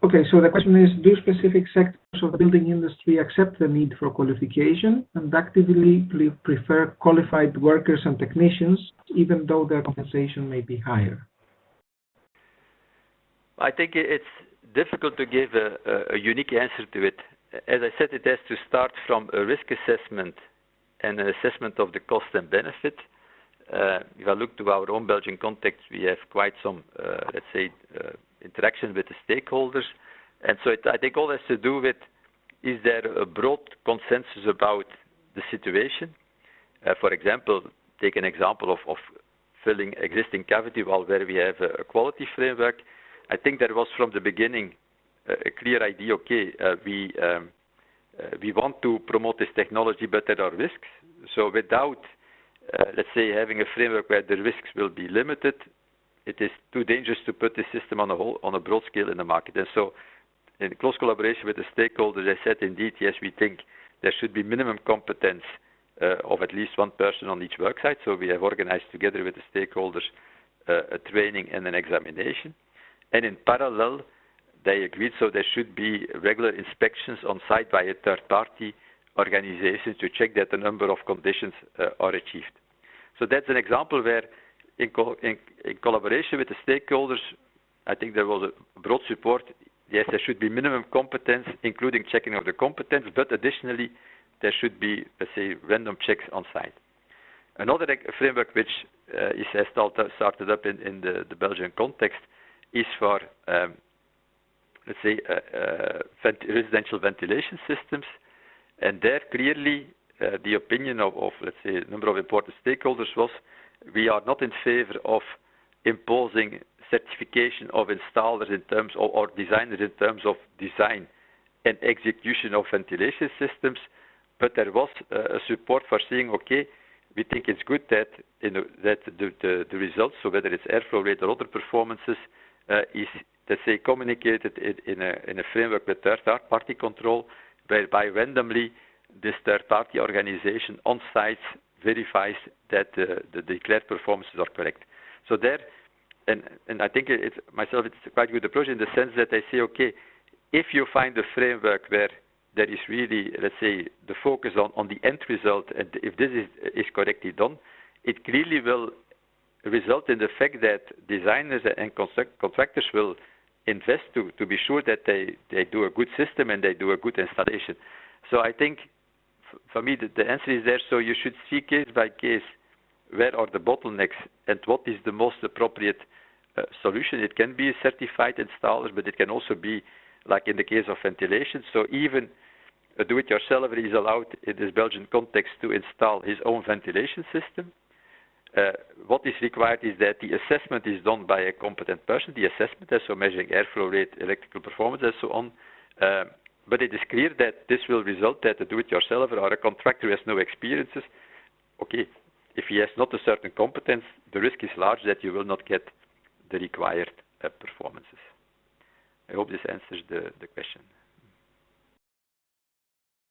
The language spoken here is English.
Okay, so the question is, do specific sectors of the building industry accept the need for qualification and actively prefer qualified workers and technicians, even though their compensation may be higher? I think it's difficult to give a unique answer to it. As I said, it has to start from a risk assessment and an assessment of the cost and benefit. If I look to our own Belgian context, we have quite some, let's say, interaction with the stakeholders. And so I think all has to do with, is there a broad consensus about the situation? For example, take an example of filling existing cavity wall where we have a quality framework. I think there was from the beginning a clear idea, okay, we want to promote this technology, but there are risks. So without, let's say, having a framework where the risks will be limited, it is too dangerous to put the system on a broad scale in the market. And so in close collaboration with the stakeholders, I said, indeed, yes, we think there should be minimum competence of at least one person on each work site. So we have organized together with the stakeholders a training and an examination. And in parallel, they agreed, so there should be regular inspections on site by a third-party organization to check that a number of conditions are achieved. So that's an example where, in collaboration with the stakeholders, I think there was a broad support. Yes, there should be minimum competence, including checking of the competence, but additionally, there should be, let's say, random checks on site. Another framework which has started up in the Belgian context is for, let's say, residential ventilation systems. And there, clearly, the opinion of, let's say, a number of important stakeholders was, we are not in favor of imposing certification of installers in terms of, or designers in terms of design and execution of ventilation systems, but there was a support for saying, okay, we think it's good that the results, so whether it's airflow rate or other performances, is, let's say, communicated in a framework with third-party control, whereby randomly this third-party organization on site verifies that the declared performances are correct. So there, and I think it's quite a good approach in the sense that they say, okay, if you find a framework where there is really, let's say, the focus on the end result, and if this is correctly done, it clearly will result in the fact that designers and contractors will invest to be sure that they do a good system and they do a good installation. So I think, for me, the answer is there. So you should see case by case where are the bottlenecks and what is the most appropriate solution. It can be a certified installer, but it can also be, like in the case of ventilation. So even a do-it-yourselfer is allowed in this Belgian context to install his own ventilation system. What is required is that the assessment is done by a competent person, the assessment, so measuring airflow rate, electrical performance, and so on. But it is clear that this will result that a do-it-yourselfer or a contractor who has no experiences, okay, if he has not a certain competence, the risk is large that you will not get the required performances. I hope this answers the question.